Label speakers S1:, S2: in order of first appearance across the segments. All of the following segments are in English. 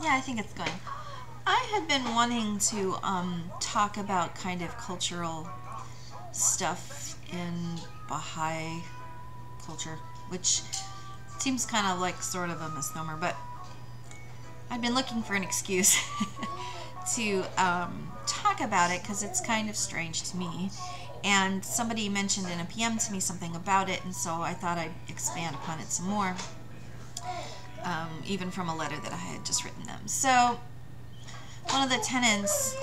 S1: Yeah, I think it's going. I had been wanting to talk about kind of cultural stuff in Baha'i culture, which seems kind of like sort of a misnomer, but I've been looking for an excuse to talk about it because it's kind of strange to me. And somebody mentioned in a PM to me something about it, and so I thought I'd expand upon it some more, even from a letter that I had just written them. So one of the tenets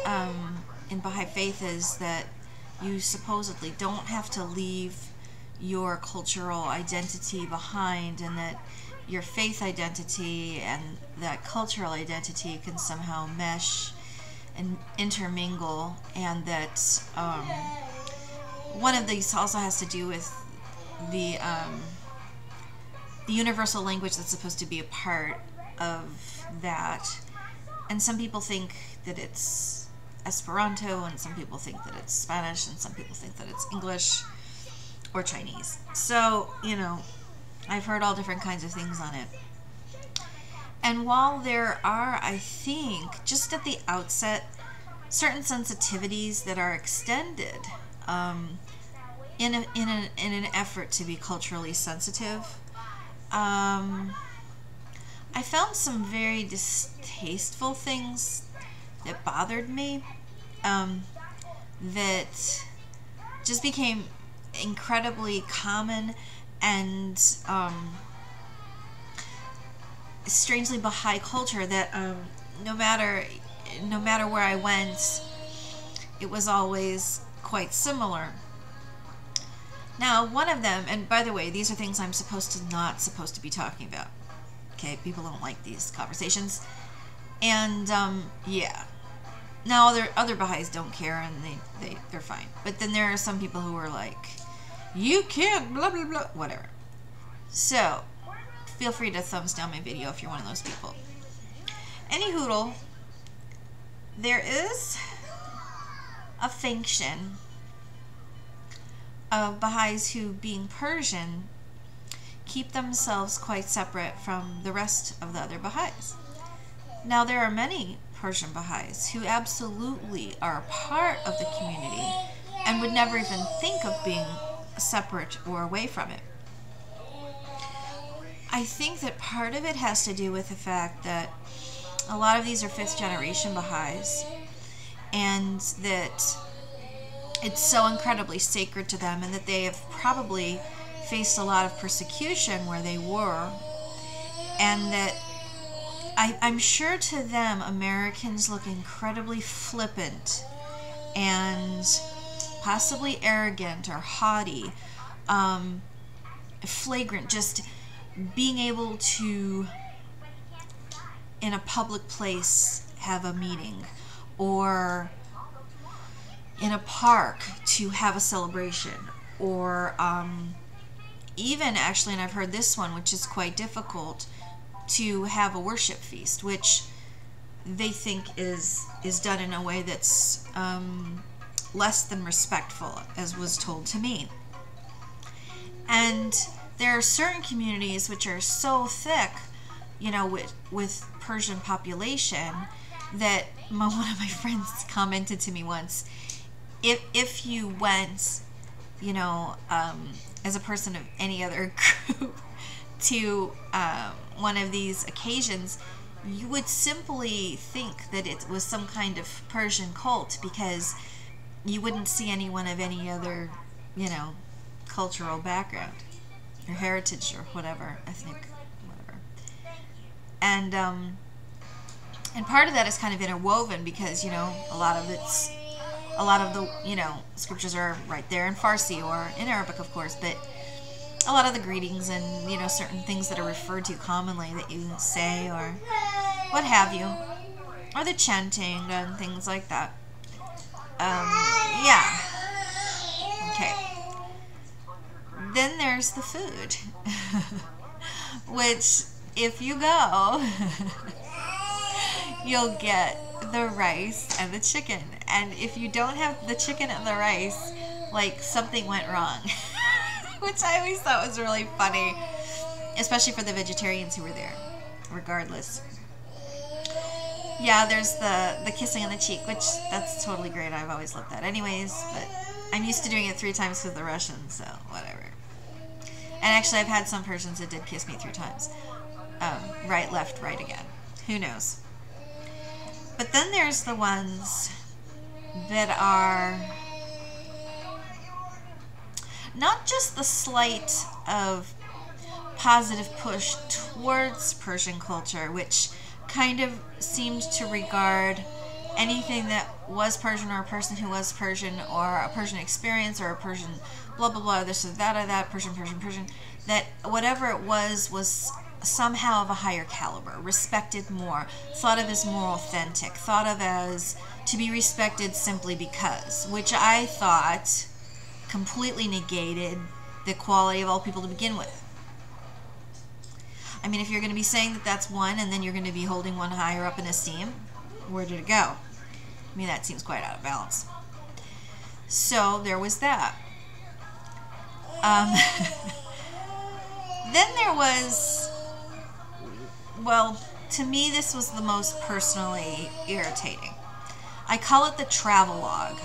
S1: in Baha'i faith is that you supposedly don't have to leave your cultural identity behind, and that your faith identity and that cultural identity can somehow mesh and intermingle, and that one of these also has to do with the universal language that's supposed to be a part of that. And some people think that it's Esperanto, and some people think that it's Spanish, and some people think that it's English or Chinese. So, you know, I've heard all different kinds of things on it. And while there are, I think, just at the outset, certain sensitivities that are extended in an effort to be culturally sensitive, I found some very distasteful things that bothered me, that just became incredibly common and strangely Baha'i culture, that no matter where I went, it was always quite similar. Now, one of them, and by the way, these are things I'm not supposed to be talking about. Okay, people don't like these conversations, and yeah. Now other Baha'is don't care, and they're fine. But then there are some people who are like, you can't, blah blah blah, whatever. So feel free to thumbs down my video if you're one of those people. Any hoodle, there is a faction of Baha'is who, being Persian, keep themselves quite separate from the rest of the other Baha'is. Now, there are many Persian Baha'is who absolutely are a part of the community and would never even think of being separate or away from it. I think that part of it has to do with the fact that a lot of these are fifth-generation Baha'is, and that it's so incredibly sacred to them, and that they have probably faced a lot of persecution where they were, and that I'm sure to them Americans look incredibly flippant and possibly arrogant or haughty, flagrant, just being able to, in a public place, have a meeting, or in a park to have a celebration, or even actually, and I've heard this one, which is quite difficult, to have a worship feast, which they think is done in a way that's less than respectful, as was told to me. And there are certain communities which are so thick, you know, with Persian population, that one of my friends commented to me once, if you went, you know, as a person of any other group to one of these occasions, you would simply think that it was some kind of Persian cult, because you wouldn't see anyone of any other, you know, cultural background or heritage or whatever, ethnic, whatever. And part of that is kind of interwoven, because, you know, a lot of the, you know, scriptures are right there in Farsi or in Arabic, of course, but a lot of the greetings and, you know, certain things that are referred to commonly that you say or what have you, or the chanting and things like that. Yeah. Okay. Then there's the food, which, if you go, you'll get the rice and the chicken. And if you don't have the chicken and the rice, like, something went wrong. Which I always thought was really funny, especially for the vegetarians who were there, regardless. Yeah, there's the kissing on the cheek, which that's totally great. I've always loved that anyways, but I'm used to doing it 3 times because of the Russians, so whatever. And actually, I've had some Persians that did kiss me 3 times. Right, left, right again. Who knows? But then there's the ones that are not just the slight of positive push towards Persian culture, which kind of seemed to regard anything that was Persian or a person who was Persian or a Persian experience or a Persian blah blah blah, this or that or that, Persian, that whatever it was somehow of a higher caliber, respected more, thought of as more authentic, thought of as to be respected simply because, which I thought completely negated the quality of all people to begin with. I mean, if you're going to be saying that that's one and then you're going to be holding one higher up in esteem, where did it go? I mean, that seems quite out of balance. So there was that. Then there was, well, to me this was the most personally irritating. I call it the travelogue.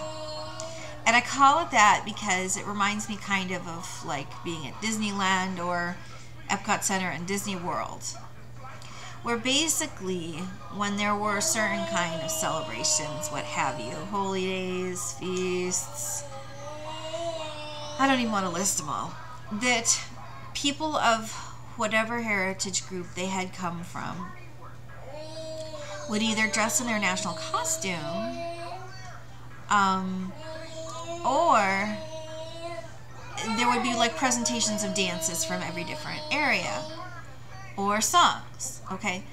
S1: And I call it that because it reminds me kind of like being at Disneyland or Epcot Center and Disney World, where basically when there were certain kind of celebrations, what have you, holy days, feasts, I don't even want to list them all, that people of whatever heritage group they had come from would either dress in their national costume or there would be like presentations of dances from every different area or songs, okay?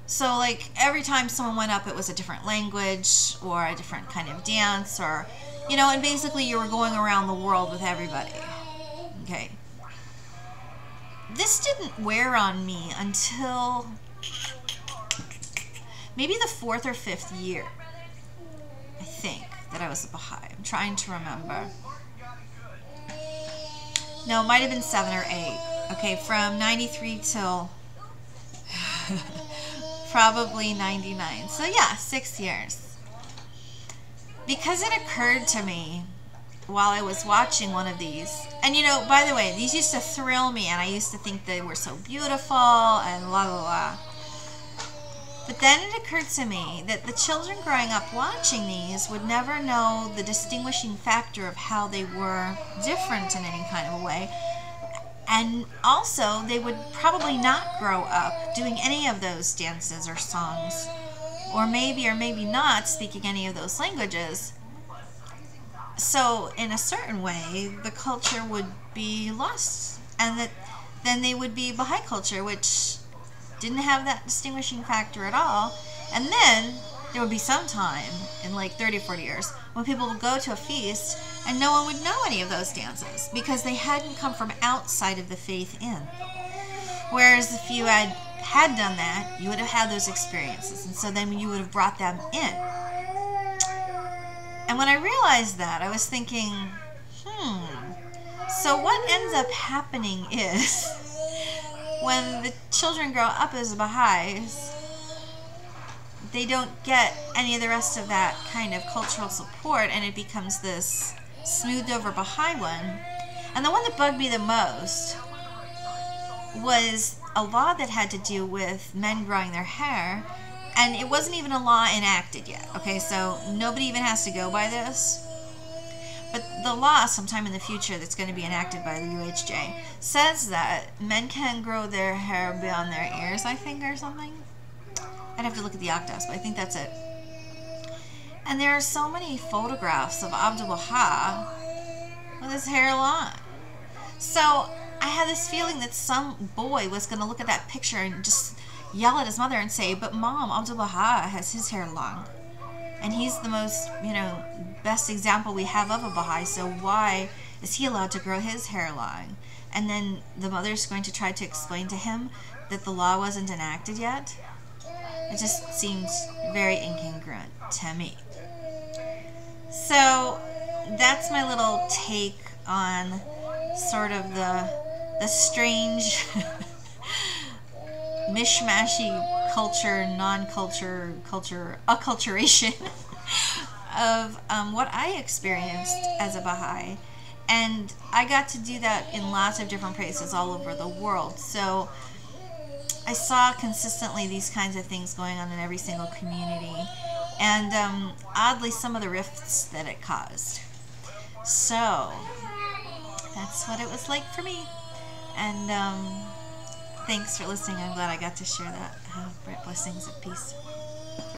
S1: So like every time someone went up, it was a different language or a different kind of dance, or, you know, and basically you were going around the world with everybody, okay? This didn't wear on me until maybe the 4th or 5th year, I think, that I was a Baha'i. I'm trying to remember. No, it might have been 7 or 8. Okay, from 93 till probably 99. So yeah, 6 years. Because it occurred to me while I was watching one of these, and you know, by the way, these used to thrill me, and I used to think they were so beautiful and la la la. But then it occurred to me that the children growing up watching these would never know the distinguishing factor of how they were different in any kind of a way. And also, they would probably not grow up doing any of those dances or songs, or maybe not speaking any of those languages. So, in a certain way, the culture would be lost, and that then they would be Baha'i culture, which didn't have that distinguishing factor at all. And then there would be some time in like 30 or 40 years when people would go to a feast and no one would know any of those dances because they hadn't come from outside of the faith in. Whereas if you had done that, you would have had those experiences, and so then you would have brought them in. And when I realized that, I was thinking, so what ends up happening is when the children grow up as Baha'is, they don't get any of the rest of that kind of cultural support, and it becomes this smoothed over Baha'i one. And the one that bugged me the most was a law that had to do with men growing their hair, and it wasn't even a law enacted yet, okay, so nobody even has to go by this. But the law, sometime in the future, that's going to be enacted by the UHJ, says that men can grow their hair beyond their ears, I think, or something. I'd have to look at the Aqdas, but I think that's it. And there are so many photographs of Abdul Baha with his hair long. So I had this feeling that some boy was going to look at that picture and just yell at his mother and say, but Mom, Abdul Baha has his hair long. And he's the most, best example we have of a Baha'i, so why is he allowed to grow his hair long? And then the mother's going to try to explain to him that the law wasn't enacted yet. It just seems very incongruent to me. So that's my little take on sort of the strange mishmashy culture, non-culture, culture, acculturation of what I experienced as a Baha'i. And I got to do that in lots of different places all over the world. So I saw consistently these kinds of things going on in every single community. And oddly, some of the rifts that it caused. So that's what it was like for me. And thanks for listening. I'm glad I got to share that. Blessings of peace.